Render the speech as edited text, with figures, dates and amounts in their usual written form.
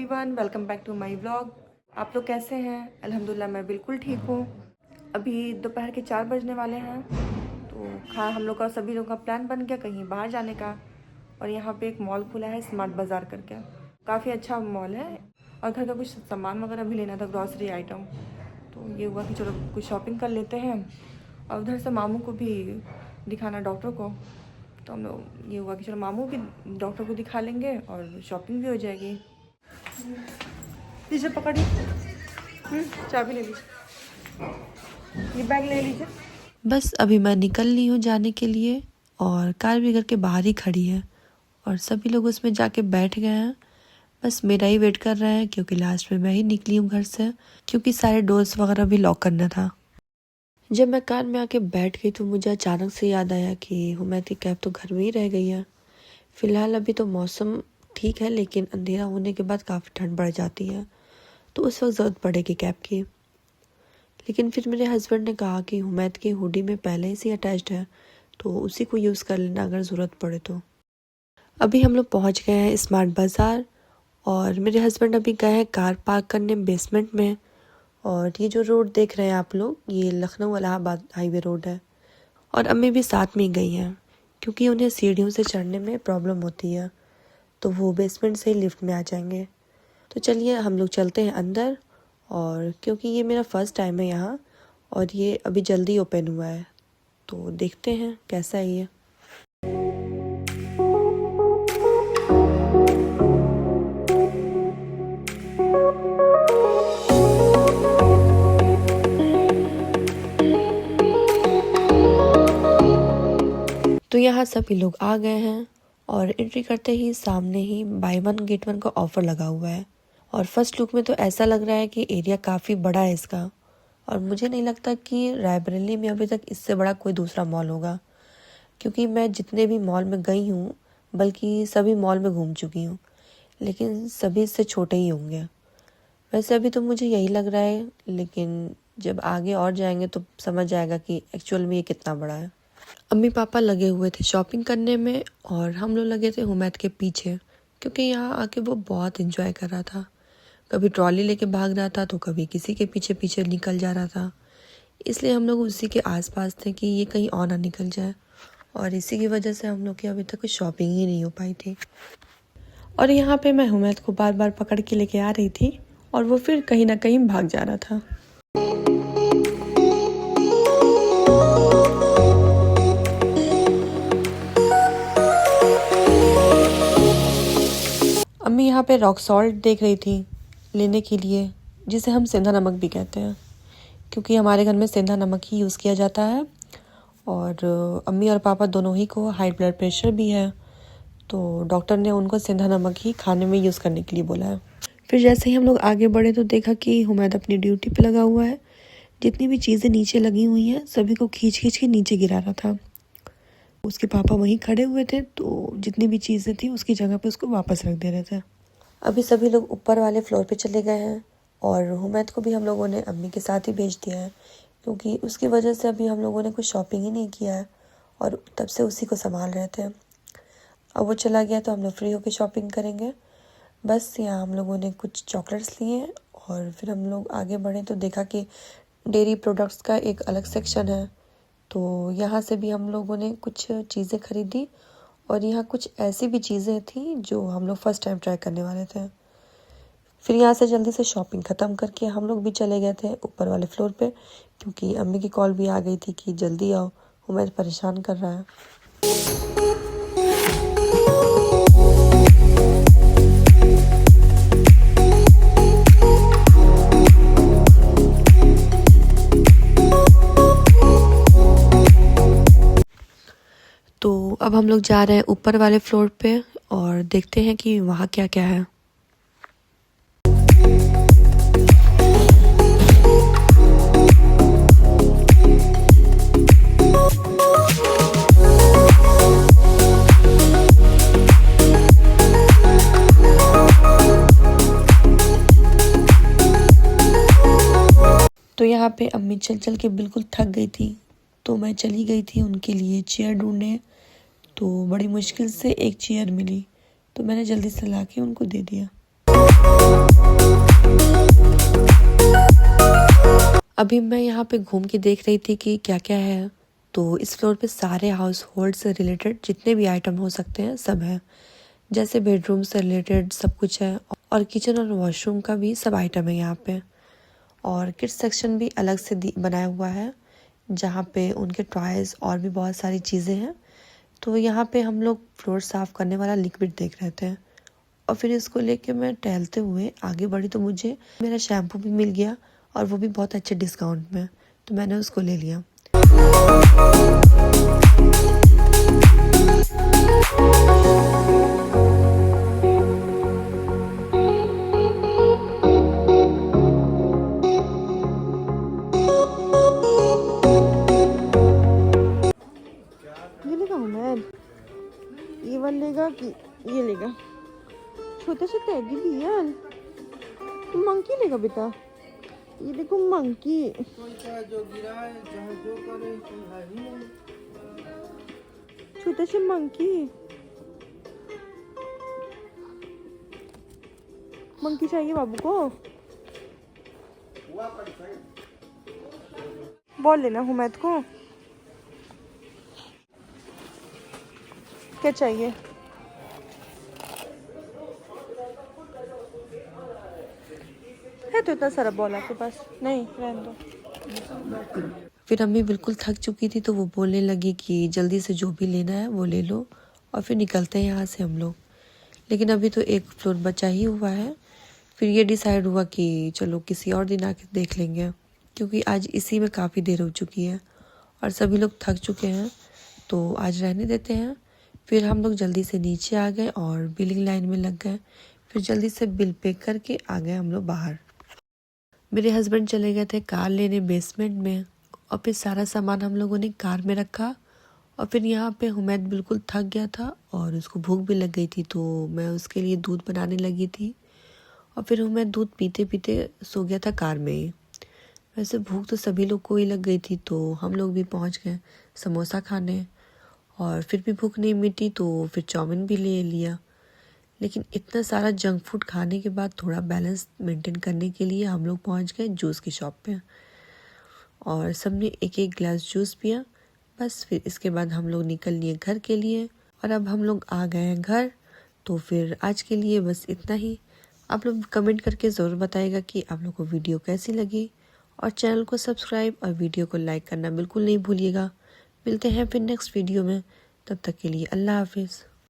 Everyone, welcome back to my vlog. आप लोग कैसे हैं? अल्हम्दुलिल्लाह मैं बिल्कुल ठीक हूँ। अभी दोपहर के 4 बजने वाले हैं। तो हम लोग का सभी लोगों का प्लान बन गया कहीं बाहर जाने का। और यहाँ पे एक मॉल खुला है स्मार्ट बाज़ार करके, काफ़ी अच्छा मॉल है। और घर का कुछ सामान वगैरह भी लेना था, ग्रॉसरी आइटम। तो ये हुआ कि चलो कुछ शॉपिंग कर लेते हैं। और उधर से मामू को भी दिखाना डॉक्टर को। तो हम लोग ये हुआ कि चलो मामू भी डॉक्टर को दिखा लेंगे और शॉपिंग भी हो जाएगी। लीजिए पकड़िए, चाबी ले लीजिए, ये बैग ले लीजिए। बस अभी मैं निकल ली हूँ जाने के लिए और कार भी घर के बाहर ही खड़ी है और सभी लोग उसमें जाके बैठ गए हैं। बस मेरा ही वेट कर रहे हैं क्योंकि लास्ट में मैं ही निकली हूँ घर से, क्योंकि सारे डोर्स वगैरह भी लॉक करना था। जब मैं कार में आके बैठ गई तो मुझे अचानक से याद आया कि हुमैद की कैब तो घर में ही रह गई है। फिलहाल अभी तो मौसम ठीक है, लेकिन अंधेरा होने के बाद काफ़ी ठंड बढ़ जाती है, तो उस वक्त ज़रूरत पड़ेगी कैब की। लेकिन फिर मेरे हस्बैंड ने कहा कि हुमैद की हुडी में पहले ही से अटैच्ड है, तो उसी को यूज़ कर लेना अगर ज़रूरत पड़े तो। अभी हम लोग पहुंच गए हैं स्मार्ट बाज़ार और मेरे हस्बैंड अभी गए हैं कार पार्क करने बेसमेंट में। और ये जो रोड देख रहे हैं आप लोग, ये लखनऊ इलाहाबाद हाईवे रोड है। और अम्मी भी साथ में ही गई हैं क्योंकि उन्हें सीढ़ियों से चढ़ने में प्रॉब्लम होती है, तो वो बेसमेंट से ही लिफ्ट में आ जाएंगे। तो चलिए हम लोग चलते हैं अंदर। और क्योंकि ये मेरा फ़र्स्ट टाइम है यहाँ और ये अभी जल्दी ओपन हुआ है, तो देखते हैं कैसा है ये। तो यहाँ सभी लोग आ गए हैं और एंट्री करते ही सामने ही बाय वन गेट वन का ऑफर लगा हुआ है। और फर्स्ट लुक में तो ऐसा लग रहा है कि एरिया काफ़ी बड़ा है इसका। और मुझे नहीं लगता कि रायबरेली में अभी तक इससे बड़ा कोई दूसरा मॉल होगा, क्योंकि मैं जितने भी मॉल में गई हूँ, बल्कि सभी मॉल में घूम चुकी हूँ, लेकिन सभी इससे छोटे ही होंगे। वैसे अभी तो मुझे यही लग रहा है, लेकिन जब आगे और जाएंगे तो समझ आएगा कि एक्चुअल में ये कितना बड़ा है। अम्मी पापा लगे हुए थे शॉपिंग करने में और हम लोग लगे थे हुमैद के पीछे, क्योंकि यहाँ आके वो बहुत एंजॉय कर रहा था। कभी ट्रॉली लेके भाग रहा था तो कभी किसी के पीछे पीछे निकल जा रहा था। इसलिए हम लोग उसी के आसपास थे कि ये कहीं और ना निकल जाए, और इसी की वजह से हम लोग की अभी तक कोई शॉपिंग ही नहीं हो पाई थी। और यहाँ पे मैं हुमैद को बार बार पकड़ के लेके आ रही थी और वो फिर कहीं ना कहीं भाग जा रहा था। अम्मी यहाँ पे रॉक सॉल्ट देख रही थी लेने के लिए, जिसे हम सेंधा नमक भी कहते हैं, क्योंकि हमारे घर में सेंधा नमक ही यूज़ किया जाता है। और अम्मी और पापा दोनों ही को हाई ब्लड प्रेशर भी है, तो डॉक्टर ने उनको सेंधा नमक ही खाने में यूज़ करने के लिए बोला है। फिर जैसे ही हम लोग आगे बढ़े तो देखा कि हुमैद अपनी ड्यूटी पे लगा हुआ है। जितनी भी चीज़ें नीचे लगी हुई हैं सभी को खींच खींच के नीचे गिरा रहा था। उसके पापा वहीं खड़े हुए थे, तो जितनी भी चीज़ें थी उसकी जगह पे उसको वापस रख दे रहे थे। अभी सभी लोग ऊपर वाले फ्लोर पे चले गए हैं और हुमैद को भी हम लोगों ने अम्मी के साथ ही भेज दिया है, क्योंकि उसकी वजह से अभी हम लोगों ने कुछ शॉपिंग ही नहीं किया है और तब से उसी को संभाल रहे थे। अब वो चला गया तो हम लोग फ्री होकर शॉपिंग करेंगे। बस यहाँ हम लोगों ने कुछ चॉकलेट्स लिए और फिर हम लोग आगे बढ़े तो देखा कि डेयरी प्रोडक्ट्स का एक अलग सेक्शन है, तो यहाँ से भी हम लोगों ने कुछ चीज़ें खरीदी। और यहाँ कुछ ऐसी भी चीज़ें थी जो हम लोग फर्स्ट टाइम ट्राई करने वाले थे। फिर यहाँ से जल्दी से शॉपिंग ख़त्म करके हम लोग भी चले गए थे ऊपर वाले फ्लोर पे, क्योंकि अम्मी की कॉल भी आ गई थी कि जल्दी आओ, हुमैद परेशान कर रहा है। तो अब हम लोग जा रहे हैं ऊपर वाले फ्लोर पे और देखते हैं कि वहाँ क्या क्या है। तो यहाँ पे अम्मी चल चल के बिल्कुल थक गई थी, तो मैं चली गई थी उनके लिए चेयर ढूंढने। तो बड़ी मुश्किल से एक चेयर मिली, तो मैंने जल्दी से ला के उनको दे दिया। अभी मैं यहाँ पे घूम के देख रही थी कि क्या क्या है। तो इस फ्लोर पे सारे हाउस होल्ड से रिलेटेड जितने भी आइटम हो सकते हैं सब है। जैसे बेडरूम से रिलेटेड सब कुछ है और किचन और वॉशरूम का भी सब आइटम है यहाँ पे। और किड्स सेक्शन भी अलग से बनाया हुआ है जहाँ पे उनके टॉयज़ और भी बहुत सारी चीज़ें हैं। तो यहाँ पे हम लोग फ्लोर साफ़ करने वाला लिक्विड देख रहे थे और फिर इसको लेके मैं टहलते हुए आगे बढ़ी तो मुझे मेरा शैम्पू भी मिल गया और वो भी बहुत अच्छे डिस्काउंट में, तो मैंने उसको ले लिया। ये लेगा उमैद, ये वाला लेगा कि ये लेगा? छोटा सा टैडी बियर, मंकी लेगा बेटा? ये देखो मंकी, छोटा सा मंकी। मंकी चाहिए बाबू को? बॉल लेना हुमैद को? क्या चाहिए? है तो इतना सारा बॉल आपके पास? नहीं, रहने दो। फिर अम्मी बिल्कुल थक चुकी थी तो वो बोलने लगी कि जल्दी से जो भी लेना है वो ले लो और फिर निकलते हैं यहाँ से हम लोग। लेकिन अभी तो एक फ्लोर बचा ही हुआ है। फिर ये डिसाइड हुआ कि चलो किसी और दिन आके देख लेंगे, क्योंकि आज इसी में काफ़ी देर हो चुकी है और सभी लोग थक चुके हैं, तो आज रहने देते हैं। फिर हम लोग जल्दी से नीचे आ गए और बिलिंग लाइन में लग गए। फिर जल्दी से बिल पे करके आ गए हम लोग बाहर। मेरे हस्बैंड चले गए थे कार लेने बेसमेंट में और फिर सारा सामान हम लोगों ने कार में रखा। और फिर यहाँ पे हुमैद बिल्कुल थक गया था और उसको भूख भी लग गई थी, तो मैं उसके लिए दूध बनाने लगी थी और फिर हुमैद दूध पीते पीते सो गया था कार में ही। वैसे भूख तो सभी लोग को ही लग गई थी, तो हम लोग भी पहुँच गए समोसा खाने और फिर भी भूख नहीं मिटी तो फिर चाउमीन भी ले लिया। लेकिन इतना सारा जंक फूड खाने के बाद थोड़ा बैलेंस मेंटेन करने के लिए हम लोग पहुंच गए जूस की शॉप पे और सबने एक एक ग्लास जूस पिया। बस फिर इसके बाद हम लोग निकल लिए घर के लिए और अब हम लोग आ गए हैं घर। तो फिर आज के लिए बस इतना ही। आप लोग कमेंट करके ज़रूर बताइएगा कि आप लोग को वीडियो कैसी लगी और चैनल को सब्सक्राइब और वीडियो को लाइक करना बिल्कुल नहीं भूलिएगा। मिलते हैं फिर नेक्स्ट वीडियो में, तब तक के लिए अल्लाह हाफिज़।